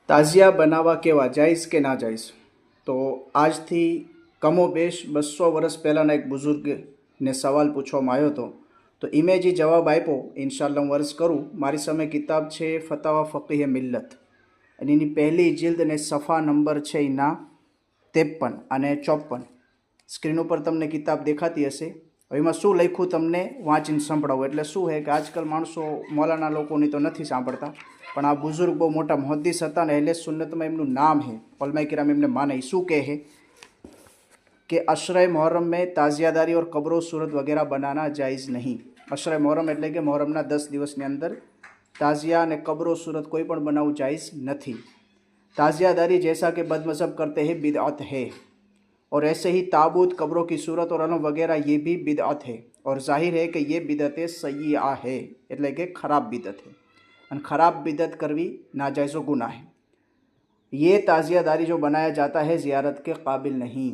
તાજિયા બનાવવા કેવા, જાયઝ કે ના જાયઝ? તો આજથી કમોબેશ 200 વર્ષ પહેલાંના એક બુઝુર્ગને સવાલ પૂછવામાં આવ્યો હતો. તો ઈમે જે જવાબ આપ્યો ઇન્શાલ્લાહ હું વર્સ કરું. મારી સામે કિતાબ છે ફતાવા ફકીહ મિલ્લત, અને એની પહેલી જિલ્દ અને સફા નંબર છે એના 53 અને 54. સ્ક્રીન ઉપર તમને કિતાબ દેખાતી હશે. હવે એમાં શું લખ્યું તમને વાંચીને સંભળાવું. એટલે શું છે કે આજકાલ માણસો મૌલાના લોકોની તો નથી સાંભળતા, પણ આ બુઝુર્ગ બહુ મોટા મુહદ્દિસ હતા ને અહેલે સુન્નતમાં એમનું નામ છે, ઉલમાએ કિરામ એમને માને. શું કહે છે कि अशर मुहर्रम में ताज़ियादारी और कब्र सूरत वगैरह बनाना जायज़ नहीं. अशर मुहर्रम એટલે કે મુહર્રમના 10 દિવસની અંદર તાઝિયા અને કબ્રો सूरत કોઈ પણ બનાવવું જાયઝ નથી. ताज़ियादारी जैसा कि बदमज़हब करते हैं बिदअत है, और ऐसे ही ताबूत कब्रों की सूरत और अलम वगैरह ये भी बिदअत है, और जाहिर है कि ये बिदअत सय्यिआ है, એટલે કે ખરાબ બિદત है, અને ખરાબ બિદત કરવી नाजायज़ गुनाह है. ये ताज़ियादारी जो बनाया जाता है ज़ियारत के काबिल नहीं,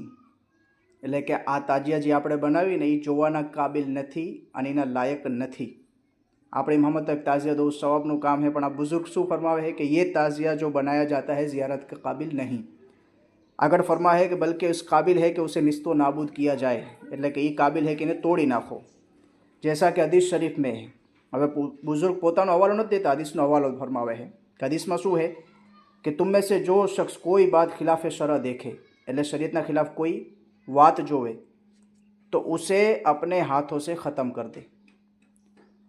એટલે કે આ તાજિયા જે આપણે બનાવીને એ જોવાના કાબિલ નથી અને એના લાયક નથી. આપણે મોહમ્મદ તક તાજિયા દો સવાબનું કામ है, પણ આ બુઝુર્ગ શું ફરમાવે है कि ये ताज़िया जो बनाया जाता है ज़ियारत के काबिल नहीं. આગળ ફરમા है कि बल्कि उस काबिल है कि उसे निस्तो नाबूद किया जाए, એટલે કે એ કાબિલ है कि એને તોડી નાખો. जैसा कि हदीस शरीफ में है. હવે બુઝુર્ગ પોતાનો હવાલો નથી દેતા, હદીસનો હવાલો ફરમાવે છે કે હદીસમાં શું है कि तुम में से जो शख्स कोई बात खिलाफ शरअ देखे, એટલે શરીયતના ખિલાફ કોઈ बात जोवे तो उसे अपने हाथों से ख़त्म कर दे,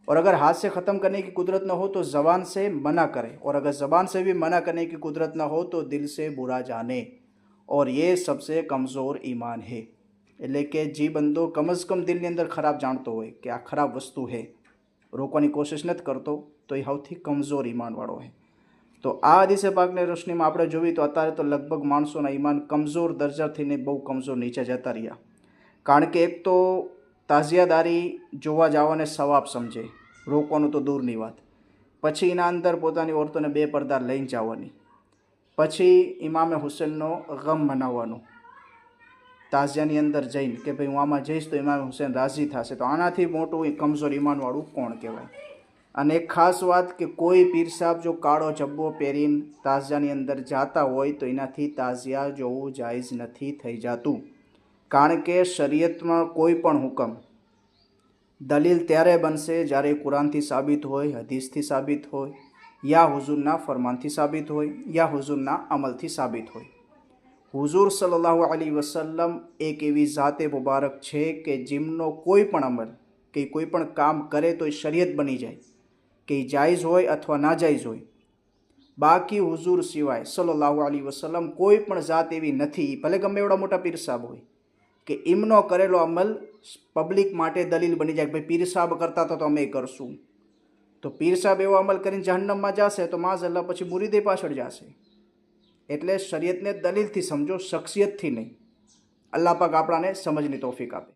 और अगर हाथ से ख़त्म करने की कुदरत न हो तो ज़बान से मना करे, और अगर ज़बान से भी मना करने की कुदरत न हो तो दिल से बुरा जाने, और ये सबसे कमज़ोर ईमान है. એટલે કે જે બંદો કમ અઝ કમ દિલની અંદર ખરાબ જાણતો હોય કે આ ખરાબ વસ્તુ છે, રોકવાની કોશિશ નથી કરતો, તો એ સૌથી કમઝોર ઈમાનવાળો છે. તો આ હદીસે પાકની રોશનીમાં આપણે જોઈએ તો અત્યારે તો લગભગ માણસોના ઈમાન કમઝોર દરજાથીને બહુ કમઝોર નીચે જતા રહ્યા. કારણ કે એક તો તાજિયાદારી જોવા જવાને સવાબ સમજે, રોકવાનું તો દૂરની વાત. પછી એના અંદર પોતાની ઓરતોને 2 પડદા લઈને જવાની, પછી ઇમામે હુસેનનો ગમ મનાવવાનો તાજિયાની અંદર જઈને કે ભાઈ હું આમાં જઈશ તો ઇમામ હુસેન રાજી થશે. તો આનાથી મોટું કમઝોર ઈમાનવાળું કોણ કહેવાય. અને એક ખાસ વાત કે કોઈ પીર સાહેબ જો કાળો જબ્બો પહેરીને તાજિયાની અંદર જાતા હોય તો એનાથી તાજિયા જોવું જાયઝ નથી થઈ જતું. કારણ કે શરીયતમાં કોઈ પણ હુકમ દલીલ ત્યારે બનશે જ્યારે કુરાનથી સાબિત હોય, હદીસથી સાબિત હોય, યા હુઝુરના ફરમાનથી સાબિત હોય, યા હુઝુરના અમલથી સાબિત હોય. હુઝુર સલ્લલ્લાહુ અલૈહિ વસલ્લમ એક એવી ઝાતે મુબારક છે કે જેમનો કોઈ પણ અમલ કે કોઈ પણ કામ કરે તો એ શરીયત બની જાય, કે જાયઝ હોય અથવા નાજાયઝ હોય. બાકી હુઝુર સિવાય સલ્લલ્લાહુ અલૈહિ વસલ્લમ કોઈ પણ ઝાત એવી નથી, ભલે ગમે એવડા મોટા પીર સાહેબ હોય, કે એમનો કરેલો અમલ પબ્લિક માટે દલીલ બની જાય કે ભાઈ પીર સાહેબ કરતા તો અમે કરશું. તો પીર સાહેબ એવો અમલ કરીને જહન્નમમાં જશે તો માઝઅલ્લાહ પછી મુરીદે પાછળ જશે. એટલે શરીયતને દલીલથી સમજો, શખ્સિયતથી નહીં. અલ્લાહ પાક આપણાને સમજની તૌફીક આપે.